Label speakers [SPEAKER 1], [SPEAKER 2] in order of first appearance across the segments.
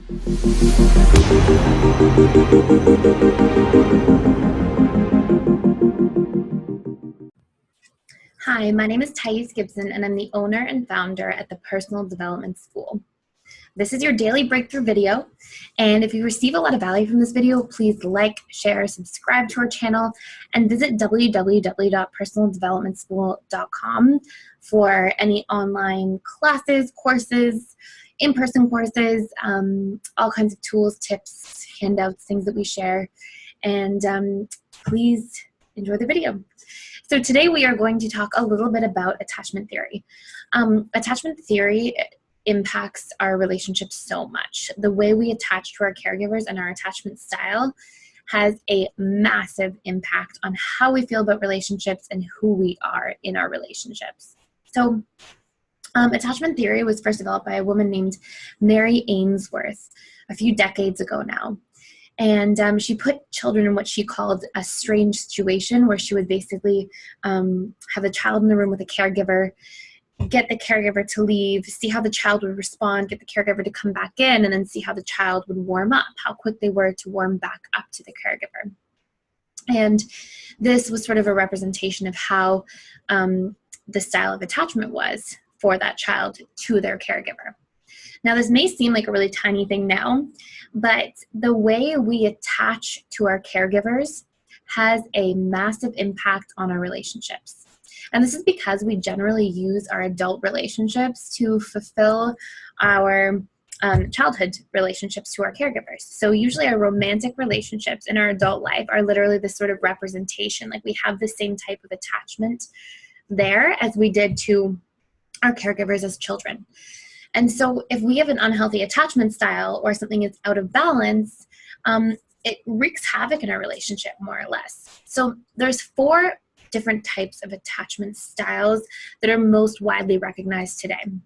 [SPEAKER 1] Hi, my name is Gibson, and I'm the owner and founder at the Personal Development School. This is your daily breakthrough video, and if you receive a lot of value from this video, please like, share, subscribe to our channel, and visit www.personaldevelopmentschool.com for any online classes, courses, in-person courses, all kinds of tools, tips, handouts, things that we share, and please enjoy the video. So today we are going to talk a little bit about attachment theory. Attachment theory impacts our relationships so much. The way we attach to our caregivers and our attachment style has a massive impact on how we feel about relationships and who we are in our relationships. So attachment theory was first developed by a woman named Mary Ainsworth a few decades ago now. And she put children in what she called a strange situation, where she would basically have a child in the room with a caregiver, get the caregiver to leave, see how the child would respond, get the caregiver to come back in, and then see how the child would warm up, how quick they were to warm back up to the caregiver. And this was sort of a representation of how the style of attachment was for that child to their caregiver. Now, this may seem like a really tiny thing now, but the way we attach to our caregivers has a massive impact on our relationships. And this is because we generally use our adult relationships to fulfill our childhood relationships to our caregivers. So usually our romantic relationships in our adult life are literally this sort of representation. Like, we have the same type of attachment there as we did to our caregivers as children. And so if we have an unhealthy attachment style or something is out of balance, it wreaks havoc in our relationship, more or less. So there's 4 different types of attachment styles that are most widely recognized today. And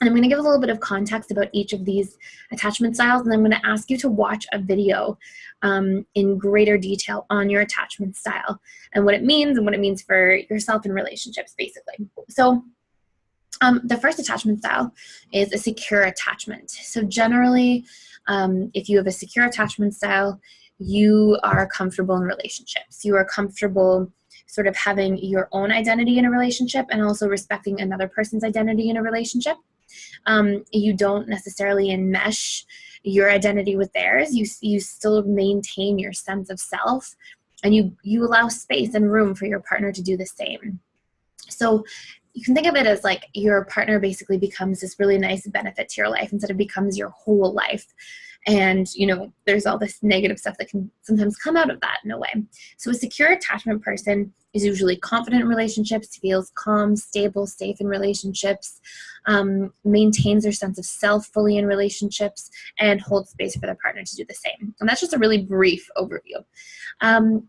[SPEAKER 1] I'm going to give a little bit of context about each of these attachment styles, and I'm going to ask you to watch a video in greater detail on your attachment style and what it means for yourself in relationships, basically. So the first attachment style is a secure attachment. So generally, if you have a secure attachment style, you are comfortable in relationships. You are comfortable sort of having your own identity in a relationship and also respecting another person's identity in a relationship. You don't necessarily enmesh your identity with theirs. You still maintain your sense of self, and you allow space and room for your partner to do the same. So you can think of it as like your partner basically becomes this really nice benefit to your life instead of becomes your whole life. And, you know, there's all this negative stuff that can sometimes come out of that in a way. So a secure attachment person is usually confident in relationships, feels calm, stable, safe in relationships, maintains their sense of self fully in relationships, and holds space for their partner to do the same. And that's just a really brief overview. And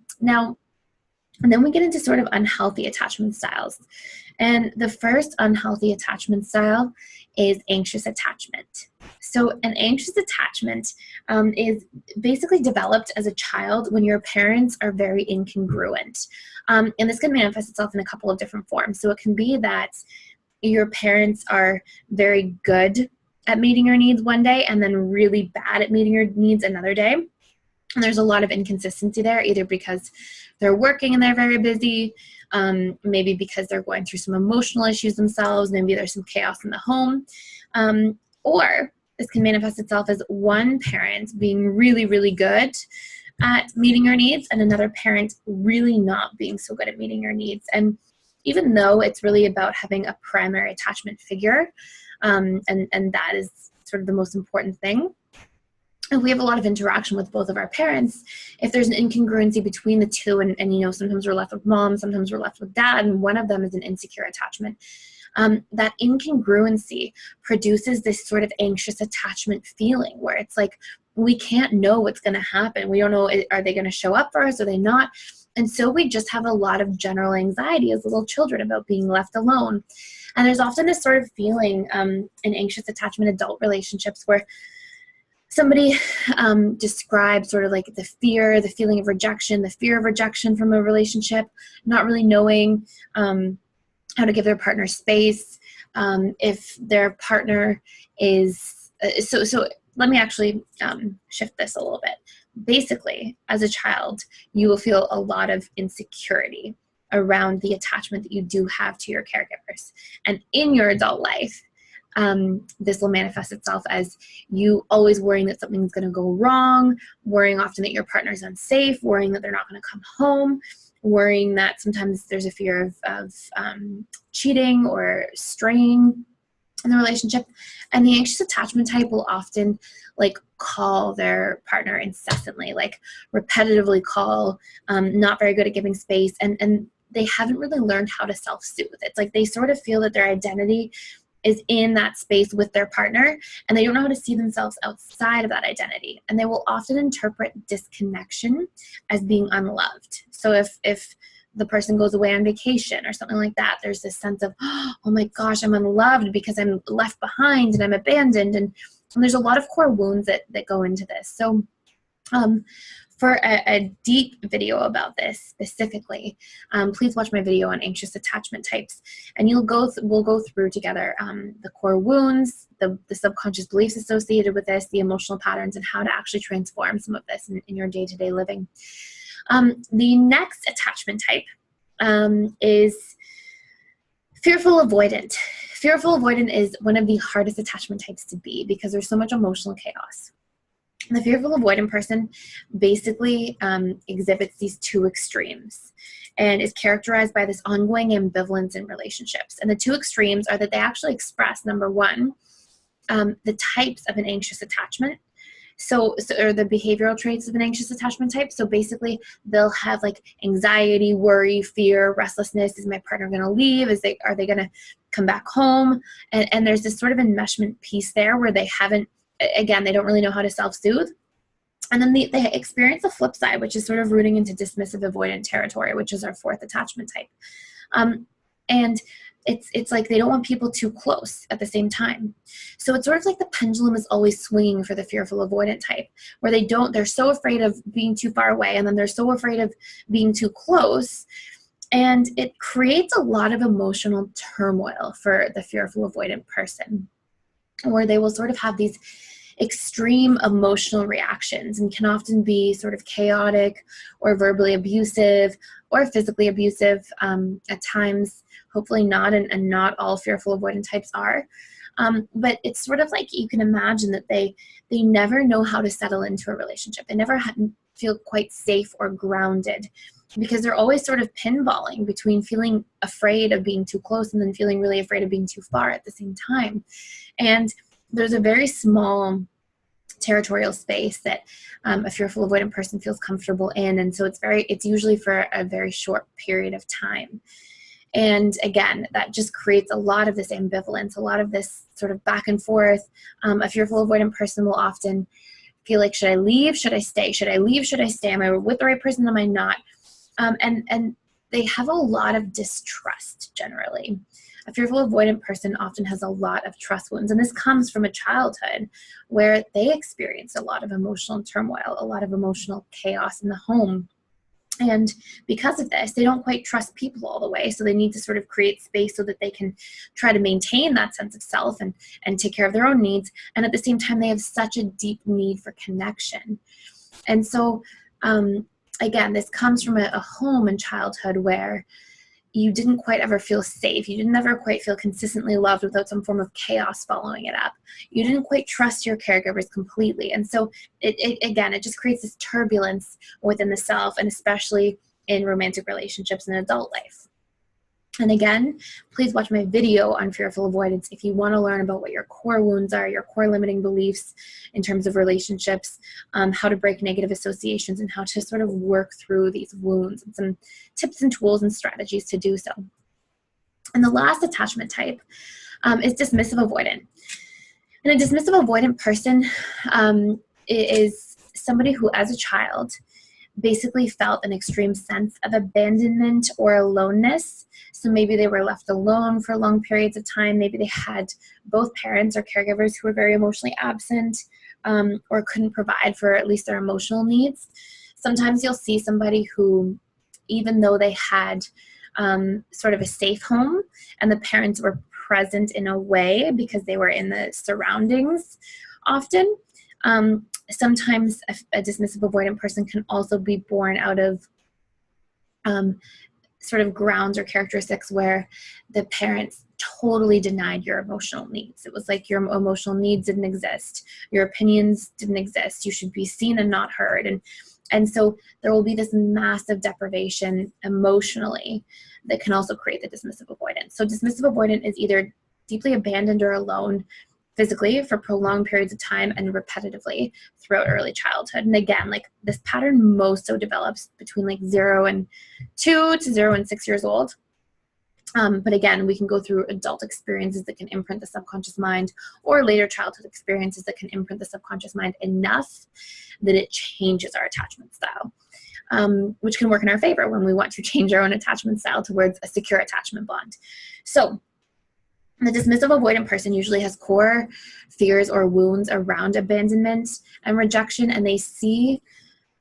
[SPEAKER 1] then we get into sort of unhealthy attachment styles. And the first unhealthy attachment style is anxious attachment. So an anxious attachment is basically developed as a child when your parents are very incongruent. And this can manifest itself in a couple of different forms. So it can be that your parents are very good at meeting your needs one day and then really bad at meeting your needs another day. And there's a lot of inconsistency there, either because they're working and they're very busy, maybe because they're going through some emotional issues themselves, maybe there's some chaos in the home, or this can manifest itself as one parent being really, really good at meeting your needs and another parent really not being so good at meeting your needs. And even though it's really about having a primary attachment figure, and that is sort of the most important thing, if we have a lot of interaction with both of our parents, if there's an incongruency between the two, and you know, sometimes we're left with mom, sometimes we're left with dad, and one of them is an insecure attachment, that incongruency produces this sort of anxious attachment feeling where it's like we can't know what's going to happen. We don't know, are they going to show up for us? Are they not? And so we just have a lot of general anxiety as little children about being left alone. And there's often this sort of feeling in anxious attachment adult relationships where somebody described sort of like the feeling of rejection, the fear of rejection from a relationship, not really knowing how to give their partner space, if their partner is, so let me actually shift this a little bit. Basically, as a child, you will feel a lot of insecurity around the attachment that you do have to your caregivers. And in your adult life, this will manifest itself as you always worrying that something's going to go wrong, worrying often that your partner's unsafe, worrying that they're not going to come home, worrying that sometimes there's a fear of cheating or straying in the relationship. And the anxious attachment type will often like call their partner incessantly, like repetitively call, not very good at giving space, and they haven't really learned how to self-soothe. It's like they sort of feel that their identity is in that space with their partner, and they don't know how to see themselves outside of that identity. And they will often interpret disconnection as being unloved. So if the person goes away on vacation or something like that, there's this sense of, oh my gosh, I'm unloved because I'm left behind and I'm abandoned. And there's a lot of core wounds that go into this. So for a deep video about this specifically, please watch my video on anxious attachment types, and we'll go through together the core wounds, the subconscious beliefs associated with this, the emotional patterns, and how to actually transform some of this in your day-to-day living. The next attachment type is fearful avoidant. Fearful avoidant is one of the hardest attachment types to be because there's so much emotional chaos. The fearful avoidant person basically exhibits these two extremes and is characterized by this ongoing ambivalence in relationships. And the two extremes are that they actually express, number one, the types of an anxious attachment. So or the behavioral traits of an anxious attachment type. So basically they'll have like anxiety, worry, fear, restlessness. Is my partner going to leave? Are they going to come back home? And there's this sort of enmeshment piece there where they haven't, again, they don't really know how to self-soothe. And then they experience the flip side, which is sort of rooting into dismissive avoidant territory, which is our fourth attachment type. And it's like they don't want people too close at the same time. So it's sort of like the pendulum is always swinging for the fearful avoidant type, where they're so afraid of being too far away, and then they're so afraid of being too close. And it creates a lot of emotional turmoil for the fearful avoidant person, where they will sort of have these extreme emotional reactions and can often be sort of chaotic or verbally abusive or physically abusive at times. Hopefully not, and not all fearful avoidant types are. But it's sort of like you can imagine that they never know how to settle into a relationship. They never feel quite safe or grounded because they're always sort of pinballing between feeling afraid of being too close and then feeling really afraid of being too far at the same time. And there's a very small territorial space that a fearful avoidant person feels comfortable in. And so it's usually for a very short period of time. And again, that just creates a lot of this ambivalence, a lot of this sort of back and forth. A fearful avoidant person will often feel like, should I leave? Should I stay? Should I leave? Should I stay? Am I with the right person? Am I not? And they have a lot of distrust generally. A fearful avoidant person often has a lot of trust wounds. And this comes from a childhood where they experienced a lot of emotional turmoil, a lot of emotional chaos in the home. And because of this, they don't quite trust people all the way. So they need to sort of create space so that they can try to maintain that sense of self and take care of their own needs. And at the same time, they have such a deep need for connection. And so, again, this comes from a home and childhood where you didn't quite ever feel safe. You didn't ever quite feel consistently loved without some form of chaos following it up. You didn't quite trust your caregivers completely. And so it just creates this turbulence within the self, and especially in romantic relationships and adult life. And again, please watch my video on fearful avoidance if you want to learn about what your core wounds are, your core limiting beliefs in terms of relationships, how to break negative associations, and how to sort of work through these wounds, and some tips and tools and strategies to do so. And the last attachment type is dismissive avoidant. And a dismissive avoidant person is somebody who, as a child, basically felt an extreme sense of abandonment or aloneness. So maybe they were left alone for long periods of time. Maybe they had both parents or caregivers who were very emotionally absent, or couldn't provide for at least their emotional needs. Sometimes you'll see somebody who, even though they had sort of a safe home and the parents were present in a way because they were in the surroundings often, Sometimes a dismissive avoidant person can also be born out of sort of grounds or characteristics where the parents totally denied your emotional needs. It was like your emotional needs didn't exist. Your opinions didn't exist. You should be seen and not heard. And so there will be this massive deprivation emotionally that can also create the dismissive avoidant. So dismissive avoidant is either deeply abandoned or alone physically for prolonged periods of time and repetitively throughout early childhood. And again, like this pattern most so develops between like 0 and 2 to 0 and 6 years old. But again, we can go through adult experiences that can imprint the subconscious mind, or later childhood experiences that can imprint the subconscious mind enough that it changes our attachment style, which can work in our favor when we want to change our own attachment style towards a secure attachment bond. So the dismissive avoidant person usually has core fears or wounds around abandonment and rejection, and they see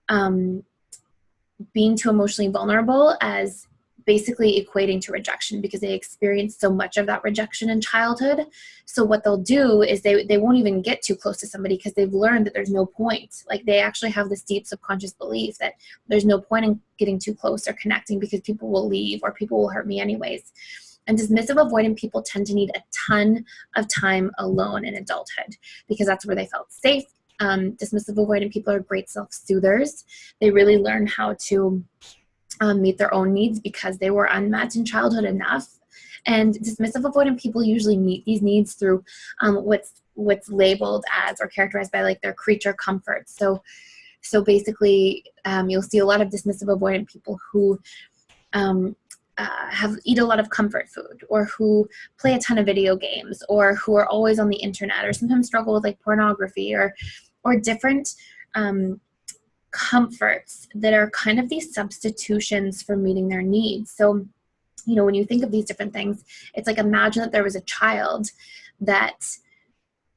[SPEAKER 1] being too emotionally vulnerable as basically equating to rejection because they experienced so much of that rejection in childhood. So what they'll do is they won't even get too close to somebody because they've learned that there's no point. Like they actually have this deep subconscious belief that there's no point in getting too close or connecting because people will leave or people will hurt me anyways. And dismissive avoidant people tend to need a ton of time alone in adulthood because that's where they felt safe. Dismissive avoidant people are great self-soothers. They really learn how to meet their own needs because they were unmet in childhood enough. And dismissive avoidant people usually meet these needs through what's labeled as or characterized by like their creature comforts. So basically, you'll see a lot of dismissive avoidant people who eat a lot of comfort food, or who play a ton of video games, or who are always on the internet, or sometimes struggle with like pornography or different comforts that are kind of these substitutions for meeting their needs. So, you know, when you think of these different things, it's like imagine that there was a child that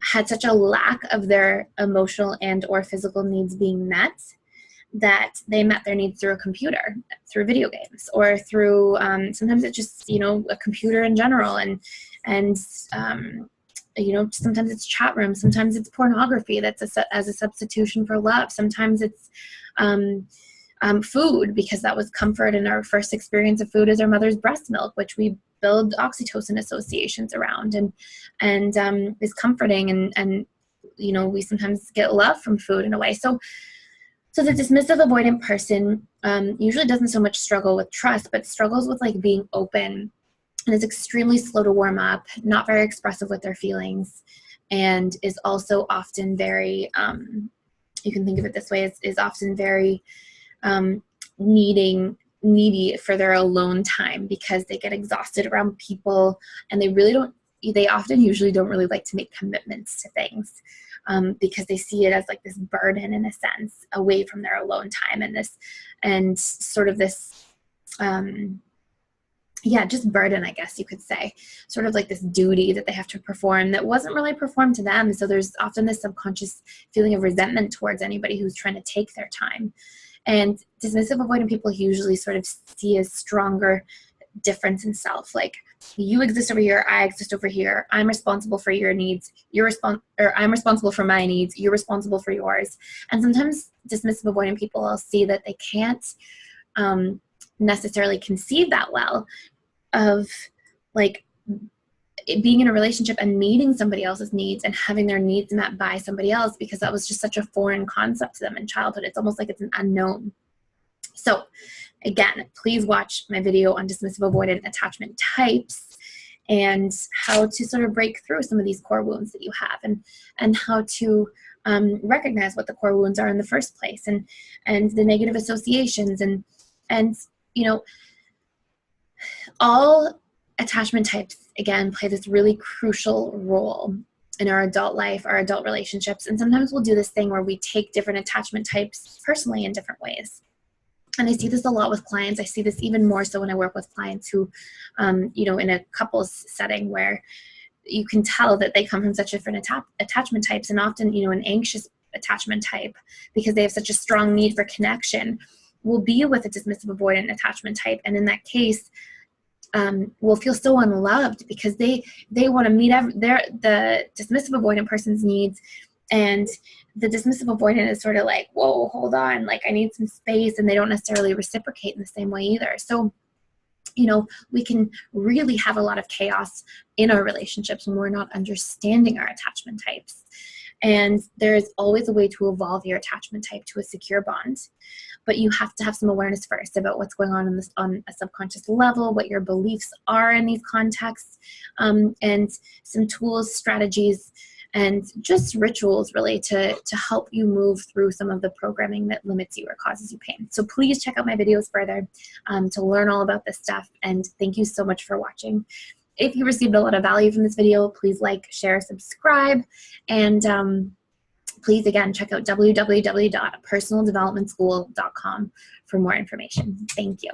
[SPEAKER 1] had such a lack of their emotional and or physical needs being met that they met their needs through a computer, through video games, or through sometimes it's just, you know, a computer in general, and you know, sometimes it's chat rooms, sometimes it's pornography that's as a substitution for love, sometimes it's food, because that was comfort, and our first experience of food is our mother's breast milk, which we build oxytocin associations around, and is comforting, and you know, we sometimes get love from food in a way. So the dismissive avoidant person usually doesn't so much struggle with trust, but struggles with like being open, and is extremely slow to warm up, not very expressive with their feelings, and is also often very, you can think of it this way, is often very needy for their alone time because they get exhausted around people, and they often usually don't really like to make commitments to things. Because they see it as like this burden in a sense away from their alone time, and sort of this, just burden, I guess you could say, sort of like this duty that they have to perform that wasn't really performed to them. So there's often this subconscious feeling of resentment towards anybody who's trying to take their time. And dismissive avoidant people usually sort of see a stronger difference in self, like you exist over here, I exist over here, I'm responsible for your needs, I'm responsible for my needs, you're responsible for yours. And sometimes dismissive avoidant people will see that they can't necessarily conceive that well of like being in a relationship and meeting somebody else's needs and having their needs met by somebody else, because that was just such a foreign concept to them in childhood. It's almost like it's an unknown. So again, please watch my video on dismissive avoidant attachment types and how to sort of break through some of these core wounds that you have, and how to recognize what the core wounds are in the first place, and the negative associations, and you know, all attachment types, again, play this really crucial role in our adult life, our adult relationships. And sometimes we'll do this thing where we take different attachment types personally in different ways. And I see this a lot with clients. I see this even more so when I work with clients who, you know, in a couples setting where you can tell that they come from such different attachment types, and often, you know, an anxious attachment type, because they have such a strong need for connection, will be with a dismissive avoidant attachment type. And in that case, will feel so unloved because they want to meet the dismissive avoidant person's needs And the dismissive avoidant is sort of like, whoa, hold on, like I need some space, and they don't necessarily reciprocate in the same way either. So, you know, we can really have a lot of chaos in our relationships when we're not understanding our attachment types. And there's always a way to evolve your attachment type to a secure bond. But you have to have some awareness first about what's going on in this, on a subconscious level, what your beliefs are in these contexts, and some tools, strategies, and just rituals really to help you move through some of the programming that limits you or causes you pain. So please check out my videos further to learn all about this stuff, and thank you so much for watching. If you received a lot of value from this video, please like, share, subscribe, and please again check out www.personaldevelopmentschool.com for more information. Thank you.